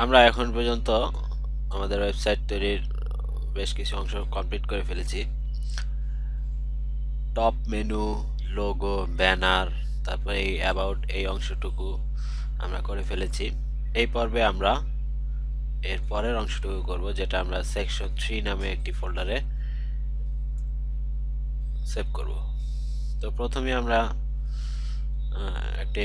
আমরা এখন পর্যন্ত আমাদের ওয়েবসাইট তৈরির বেশ কিছু অংশ কমপ্লিট করে ফেলেছি। টপ মেনু, লোগো, ব্যানার, তারপরে এই অ্যাবাউট এই অংশটুকু আমরা করে ফেলেছি। এই পর্বে আমরা এর পরের অংশটুকু করব, যেটা আমরা সেকশন 3 নামে একটি ফোল্ডারে সেভ করব। তো প্রথমে আমরা একটি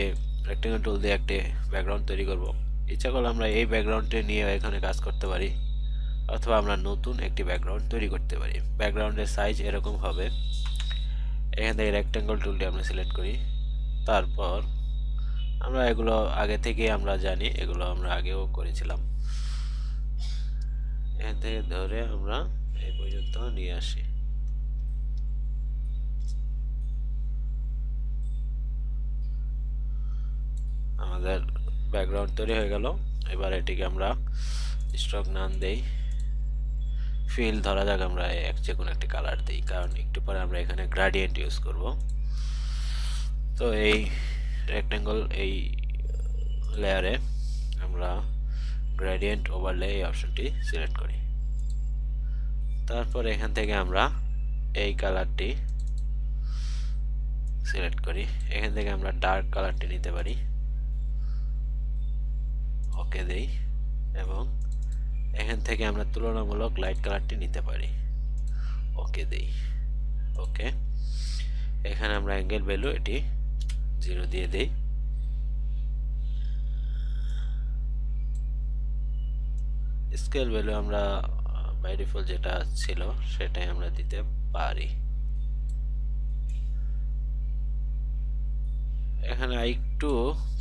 রেক্টেঙ্গল টুল দিয়ে একটি ব্যাকগ্রাউন্ড তৈরি করব। ইচ্ছা করলে আমরা এই ব্যাকগ্রাউন্ডে নিয়ে এখানে কাজ করতে পারি, অথবা আমরা নতুন একটি ব্যাকগ্রাউন্ড তৈরি করতে পারি। ব্যাকগ্রাউন্ডের সাইজ এরকম হবে। এখান থেকে রেক্টেঙ্গল টুলটি আমরা সিলেক্ট করি। তারপর আমরা এগুলো আগে থেকে আমরা জানি, এগুলো আমরা আগেও করেছিলাম। এখান থেকে ধরে আমরা এই পর্যন্ত নিয়ে আসি। আমাদের ব্যাকগ্রাউন্ড তৈরি হয়ে গেল। এবার এটিকে আমরা স্ট্রোক নাম দেই, ফিল ধরা যাক আমরা যে কোনো একটি কালার দিই, কারণ একটু পরে আমরা এখানে গ্রেডিয়েন্ট ইউজ করব। তো এই রেক্টেঙ্গল এই লেয়ারে আমরা গ্রেডিয়েন্ট ওভারলে এই অপশনটি সিলেক্ট করি। তারপর এখান থেকে আমরা এই কালারটি সিলেক্ট করি। এখান থেকে আমরা ডার্ক কালারটি নিতে পারি, ওকে দেই, এবং এখান থেকে আমরা তুলনামূলক লাইট কালারটি নিতে পারি, ওকে দেই, ওকে। এখানে আমরা অ্যাঙ্গেল ভ্যালু এটি 0 দিয়ে দেই। স্কেল ভ্যালু আমরা বাই ডিফল্ট যেটা ছিল সেটাই আমরা দিতে পারি। এখানে একটু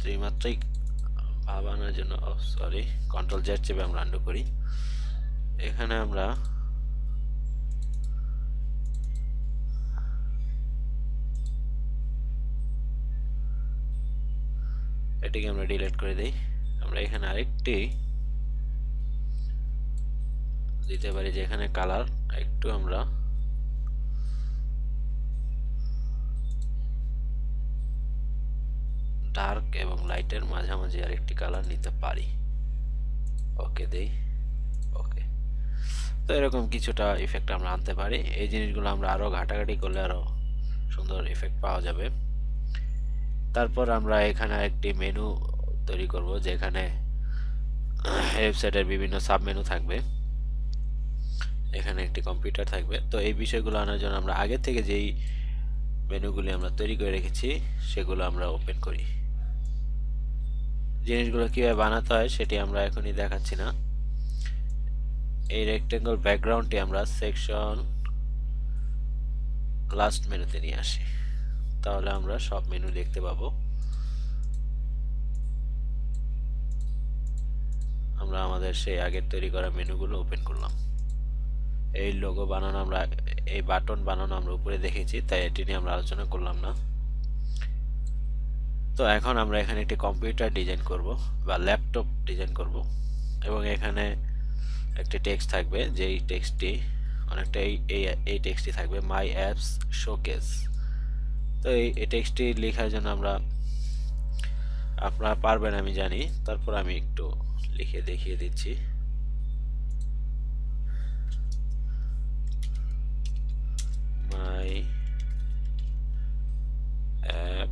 ত্রিমাত্রিক ভাব আনার জন্য সরি কন্ট্রোল জেড চেপে আমরা আন্ডু করি। এখানে আমরা এটিকে আমরা ডিলিট করে দেই। আমরা এখানে আরেকটি দিতে পারি, যে এখানে কালার একটু আমরা ডার্ক এবং লাইটের মাঝামাঝি আরেকটি কালার নিতে পারি, ওকে দেই, ওকে। তো এরকম কিছুটা ইফেক্ট আমরা আনতে পারি। এই জিনিসগুলো আমরা আরো ঘাটাঘাটি করলে আরো সুন্দর ইফেক্ট পাওয়া যাবে। তারপর আমরা এখানে একটি মেনু তৈরি করব, যেখানে ওয়েবসাইটের বিভিন্ন সাব মেনু থাকবে। এখানে একটি কম্পিউটার থাকবে। তো এই বিষয়গুলো আনার জন্য আমরা আগে থেকে যেই মেনুগুলি আমরা তৈরি করে রেখেছি সেগুলো আমরা ওপেন করি। জিনিসগুলো কিভাবে বানাতে হয় সেটি আমরা এখনই দেখাচ্ছি না। এই রেক্টেঙ্গল ব্যাকগ্রাউন্ডটি আমরা সেকশন লাস্ট মেনুতে নিয়ে আসি, তাহলে আমরা সব মেনু দেখতে পাবো। আমরা আমাদের সেই আগের তৈরি করা মেনুগুলো ওপেন করলাম। এই লোগো বানানো আমরা, এই বাটন বানানো আমরা উপরে দেখেছি, তাই এটি নিয়ে আমরা আলোচনা করলাম না। তো এখন আমরা এখানে একটি কম্পিউটার ডিজাইন করব বা ল্যাপটপ ডিজাইন করব, এবং এখানে একটি টেক্সট থাকবে, যেই টেক্সটটি অনেকটা এই টেক্সটটি থাকবে, মাই অ্যাপস শোকেস। তো এই টেক্সটটি লেখার জন্য আপনারা পারবেন আমি জানি, তারপর আমি একটু লিখে দেখিয়ে দিচ্ছি। মাই অ্যাপ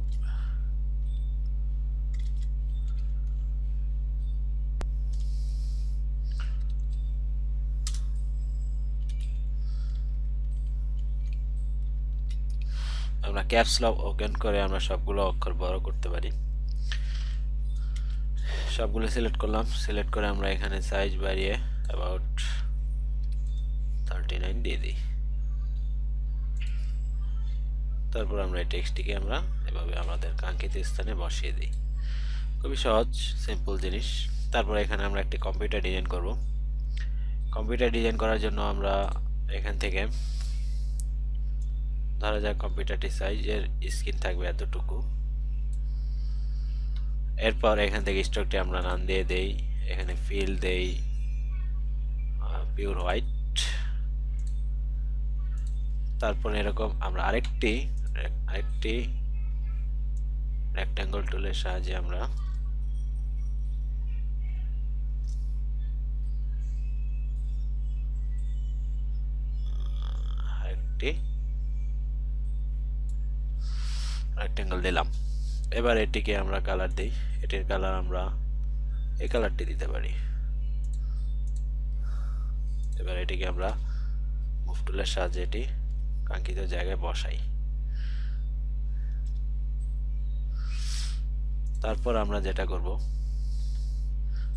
আমরা ক্যাপস লক ওপেন করে আমরা সবগুলো অক্ষর বড় করতে পারি। সবগুলো সিলেক্ট করলাম, সিলেক্ট করে আমরা এখানে সাইজ বাড়িয়ে অ্যাবাউট 39 দিয়ে দিই। তারপর আমরা এই টেক্সটটিকে আমরা এভাবে আমাদের কাঙ্ক্ষিত স্থানে বসিয়ে দিই। খুবই সহজ সিম্পল জিনিস। তারপর এখানে আমরা একটি কম্পিউটার ডিজাইন করব। কম্পিউটার ডিজাইন করার জন্য আমরা এখান থেকে ধরা যাক কম্পিউটারটি সাইজের স্ক্রিন থাকবে এতটুকু। এরপর এখান থেকে স্ট্রোকটি আমরা নাম দিয়ে দেই, এখানে ফিল দেই পিওর হোয়াইট। তারপর এরকম আমরা আরেকটি রেক্ট্যাঙ্গল টুলের সাহায্যে আমরা একটি রেক্টেঙ্গল দিলাম। এবার এটিকে আমরা কালার দিই। এটির কালার আমরা এই কালারটি দিতে পারি। এবার এটিকে আমরা মুভ টুলের সাহায্যে এটি কাঙ্ক্ষিত জায়গায় বসাই। তারপর আমরা যেটা করব,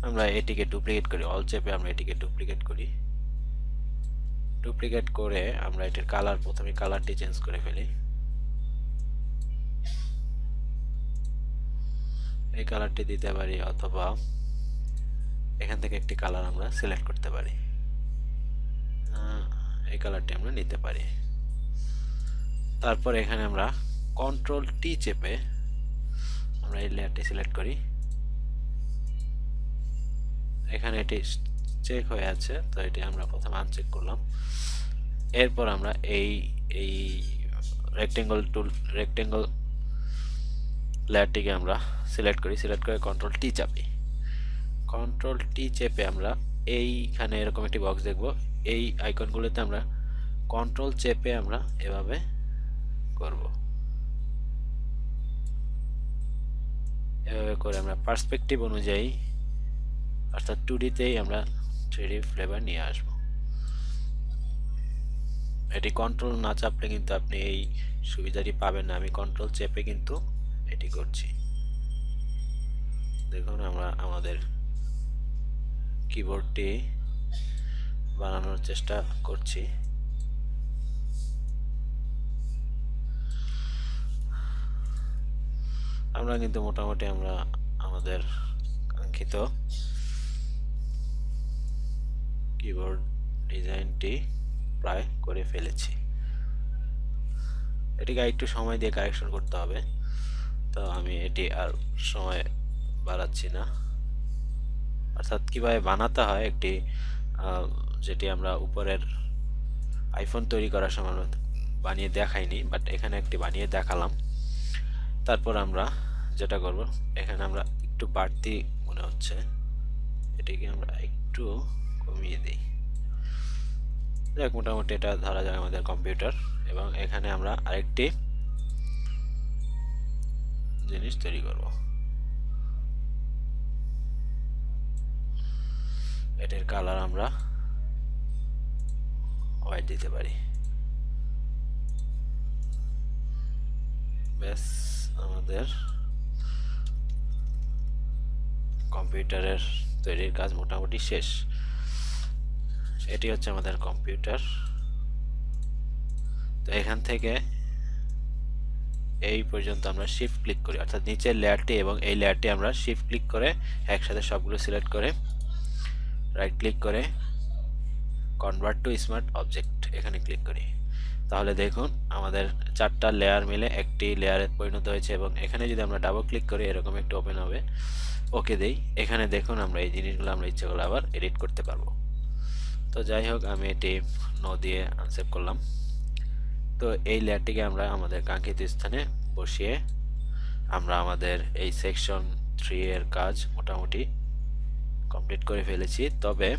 আমরা এটিকে ডুপ্লিকেট করি। অল চেপে আমরা এটিকে ডুপ্লিকেট করি। ডুপ্লিকেট করে আমরা এটির কালার, প্রথমে কালারটি চেঞ্জ করে ফেলি। এই কালারটি দিতে পারি, অথবা এখান থেকে একটি কালার আমরা সিলেক্ট করতে পারি। এই কালারটি আমরা নিতে পারি। তারপর এখানে আমরা কন্ট্রোল টি চেপে আমরা এই লেয়ারটি সিলেক্ট করি। এখানে এটি চেক হয়ে আছে, তো এটি আমরা প্রথমে আনচেক করলাম। এরপর আমরা এই রেক্টেঙ্গল লেয়ারটিকে আমরা সিলেক্ট করি। সিলেক্ট করে কন্ট্রোল টি চাপি। কন্ট্রোল টি চেপে আমরা এইখানে এরকম একটি বক্স দেখব। এই আইকনগুলোতে আমরা কন্ট্রোল চেপে আমরা এভাবে করব। এভাবে করে আমরা পার্সপেক্টিভ অনুযায়ী, অর্থাৎ 2D-তেই আমরা 3D ফ্লেভার নিয়ে আসব। এটি কন্ট্রোল না চাপলে কিন্তু আপনি এই সুবিধাটি পাবেন না। আমি কন্ট্রোল চেপে কিন্তু এটি করছি। দেখুন আমরা আমাদের কিবোর্ডটি বানানোর চেষ্টা করছি। আমরা কিন্তু মোটামুটি আমরা আমাদের কাঙ্ক্ষিত কিবোর্ড ডিজাইনটি প্রায় করে ফেলেছি। এটিকে একটু সময় দিয়ে কারেকশন করতে হবে, তো আমি এটি আর সময় বাড়াচ্ছি না। অর্থাৎ কিভাবে বানাতে হয় একটি, যেটি আমরা উপরের আইফোন তৈরি করার সময় বানিয়ে দেখাইনি, বাট এখানে একটি বানিয়ে দেখালাম। তারপর আমরা যেটা করব, এখানে আমরা একটু বাড়তি মনে হচ্ছে, এটিকে আমরা একটু কমিয়ে দিই। দেখ, মোটামুটি এটা ধরা যায় আমাদের কম্পিউটার। এবং এখানে আমরা আরেকটি জিনিস তৈরি করব। এটার কালার আমরা হোয়াইট দিতে পারি। ব্যাস, আমাদের কম্পিউটারের তৈরির কাজ মোটামুটি শেষ। এটি হচ্ছে আমাদের কম্পিউটার। তো এখান থেকে এই পর্যন্ত আমরা শিফট ক্লিক করি, অর্থাৎ নিচের লেয়ারটি এবং এই লেয়ারটি আমরা শিফট ক্লিক করে একসাথে সবগুলো সিলেক্ট করে রাইট ক্লিক করে কনভার্ট টু স্মার্ট অবজেক্ট এখানে ক্লিক করি। তাহলে দেখুন আমাদের 4টা লেয়ার মিলে একটি লেয়ারে পরিণত হয়েছে। এবং এখানে যদি আমরা ডাবল ক্লিক করি এরকম একটু ওপেন হবে। ওকে দেই। এখানে দেখুন আমরা এই জিনিসগুলো আমরা ইচ্ছে করলে আবার এডিট করতে পারবো। তো যাই হোক, আমি এটি নো দিয়ে আনসেভ করলাম। তো এই লেয়ারটিকে আমরা আমাদের কাঙ্ক্ষিত স্থানে বসিয়ে আমরা আমাদের এই সেকশন 3 এর কাজ মোটামুটি কমপ্লিট করে ফেলেছি। তবে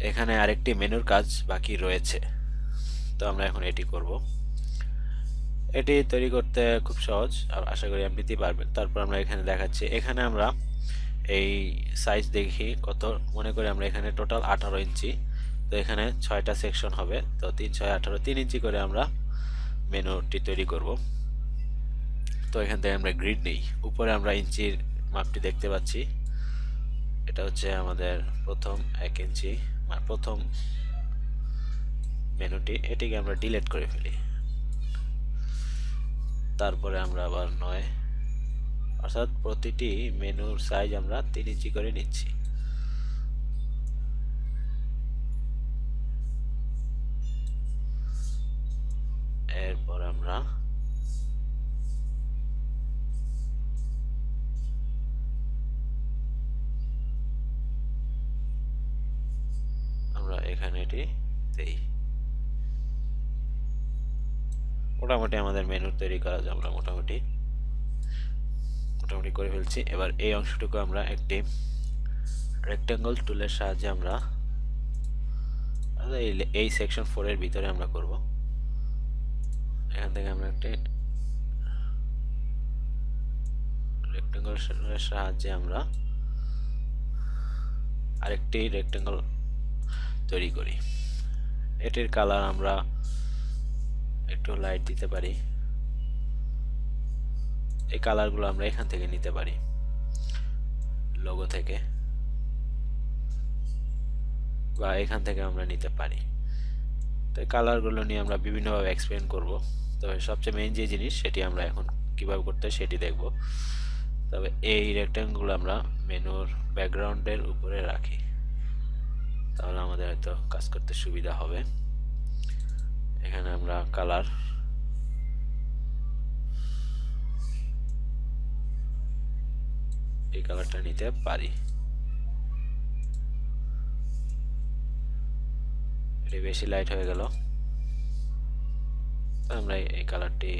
এখানে আরেকটি মেনুর কাজ বাকি রয়েছে, তো আমরা এখন এটি করব। এটি তৈরি করতে খুব সহজ, আশা করি এমনিতেই পারবেন। তারপর আমরা এখানে দেখাচ্ছি, এখানে আমরা এই সাইজ দেখি কত, মনে করি আমরা এখানে টোটাল 18 ইঞ্চি। তো এখানে 6টা সেকশন হবে, তো 3 6 18, 3 ইঞ্চি করে আমরা মেনুটি তৈরি করব। তো এখান থেকে আমরা গ্রিড নেই। উপরে আমরা ইঞ্চির মাপটি দেখতে পাচ্ছি। এটা হচ্ছে আমাদের প্রথম 1 ইঞ্চি, প্রথম মেনুটি। এটিকে আমরা ডিলিট করে ফেলি। তারপরে আমরা আবার 9, অর্থাৎ প্রতিটি মেনুর সাইজ আমরা 3 ইঞ্চি করে নিচ্ছি। এরপর আমরা এখানে এটি দেই। মোটামুটি আমাদের মেনু তৈরি করা যায়, আমরা মোটামুটি করে ফেলছি। এবার এই অংশটুকু আমরা একটি রেক্টেঙ্গল টুলের সাহায্যে আমরা এই সেকশন 4 এর ভিতরে আমরা করব। এখান থেকে আমরা একটা রেক্টেঙ্গলের সাহায্যে আমরা আরেকটি রেক্টেঙ্গল তৈরি করি। এটির কালার আমরা একটু লাইট দিতে পারি। এই কালারগুলো আমরা এখান থেকে নিতে পারি, লোগো থেকে, বা এখান থেকে আমরা নিতে পারি। তো এই কালারগুলো নিয়ে আমরা বিভিন্নভাবে এক্সপ্লেন করব। তবে সবচেয়ে মেইন যে জিনিস সেটি আমরা এখন কিভাবে করতে হয় সেটি দেখব। তবে এই রেক্টেঙ্গলগুলো আমরা মেনুর ব্যাকগ্রাউন্ডের উপরে রাখি, তাহলে আমাদের হয়তো কাজ করতে সুবিধা হবে। এখানে আমরা কালার এই কালারটা নিতে পারি। এটি বেশি লাইট হয়ে গেল, আমরা এই কালারটি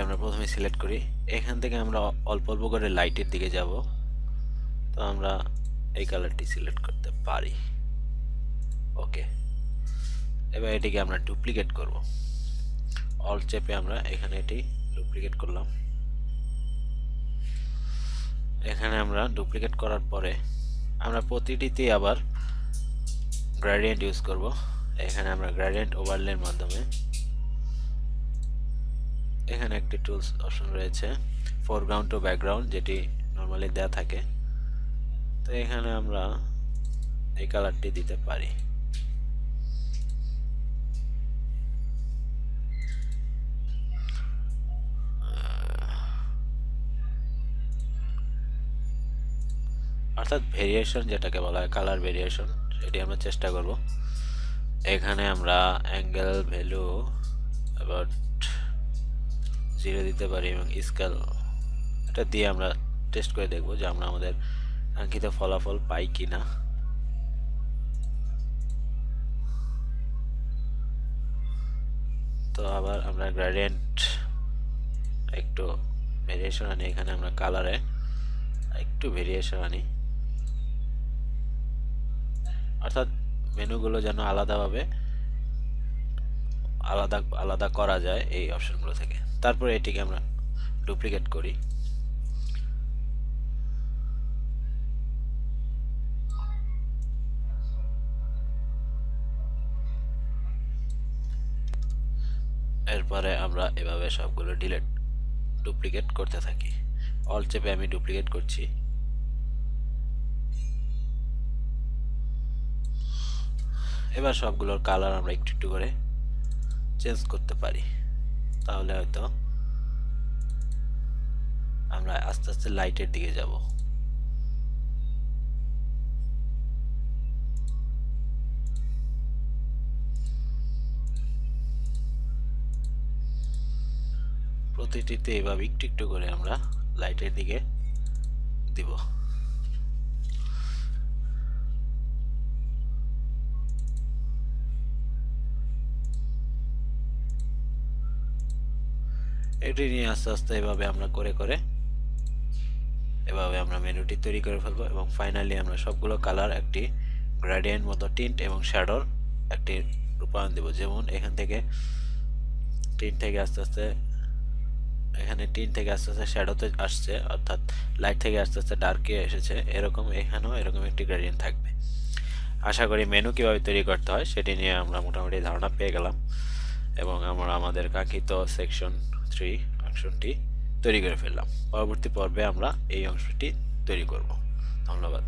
আমরা প্রথমে সিলেক্ট করি। এখান থেকে আমরা অল্প অল্প করে লাইটের দিকে যাব, তো আমরা এই কালারটি সিলেক্ট করতে পারি। ওকে, এবার এটিকে আমরা ডুপ্লিকেট করব। অল্ট চেপে আমরা এখানে এটি ডুপ্লিকেট করলাম। এখানে আমরা ডুপ্লিকেট করার পরে আমরা প্রতিটিতে আবার গ্রেডিয়েন্ট ইউজ করব। এখানে আমরা গ্রেডিয়েন্ট ওভারলের মাধ্যমে, এখানে একটি টুলস অপশন রয়েছে ফোরগ্রাউন্ড টু ব্যাকগ্রাউন্ড, যেটি নরমালি দেয়া থাকে। তো এখানে আমরা এই কালারটি দিতে পারি। অর্থাৎ ভেরিয়েশন যেটাকে বলা হয় কালার ভেরিয়েশন, সেটি আমরা চেষ্টা করব। এখানে আমরা অ্যাঙ্গেল ভ্যালু অ্যাবাউট 0 দিতে পারি এবং স্কেল এটা দিয়ে আমরা টেস্ট করে দেখব যে আমরা আমাদের কাঙ্ক্ষিত ফলাফল পাই কিনা। তো আবার আমরা গ্রেডিয়েন্ট একটু ভেরিয়েশন আনি, এখানে আমরা কালারে একটু ভেরিয়েশন আনি, অর্থাৎ মেনুগুলো যেন আলাদাভাবে আলাদা করা যায় এই অপশনগুলো থেকে। তারপরে এটিকে আমরা ডুপ্লিকেট করি। এরপরে আমরা এভাবে সবগুলো ডুপ্লিকেট করতে থাকি। অল্ট চেপে আমি ডুপ্লিকেট করছি। এবার সবগুলোর কালার আমরা একটু একটু করে চেঞ্জ করতে পারি, তাহলে হয়তো আমরা আস্তে আস্তে লাইটের দিকে যাব। প্রতিটিতে এভাবে একটু একটু করে আমরা লাইটের দিকে দিব। এটি নিয়ে আস্তে আস্তে এভাবে আমরা করে এভাবে আমরা মেনুটি তৈরি করে ফেলবো এবং ফাইনালি আমরা সবগুলো কালার একটি গ্রেডিয়েন্ট মতো টিন্ট এবং শ্যাডোর একটি রূপায়ণ দেব। যেমন এখান থেকে টিন্ট থেকে আস্তে আস্তে এখানে টিন্ট থেকে আস্তে আস্তে শ্যাডোতে আসছে, অর্থাৎ লাইট থেকে আস্তে আস্তে ডার্কে এসেছে, এরকম এখানেও এরকম একটি গ্রেডিয়েন্ট থাকবে। আশা করি মেনু কীভাবে তৈরি করতে হয় সেটি নিয়ে আমরা মোটামুটি ধারণা পেয়ে গেলাম এবং আমরা আমাদের কাঙ্ক্ষিত সেকশন 3 অংশটি তৈরি করে ফেললাম। পরবর্তী পর্বে আমরা এই অংশটি তৈরি করব। ধন্যবাদ।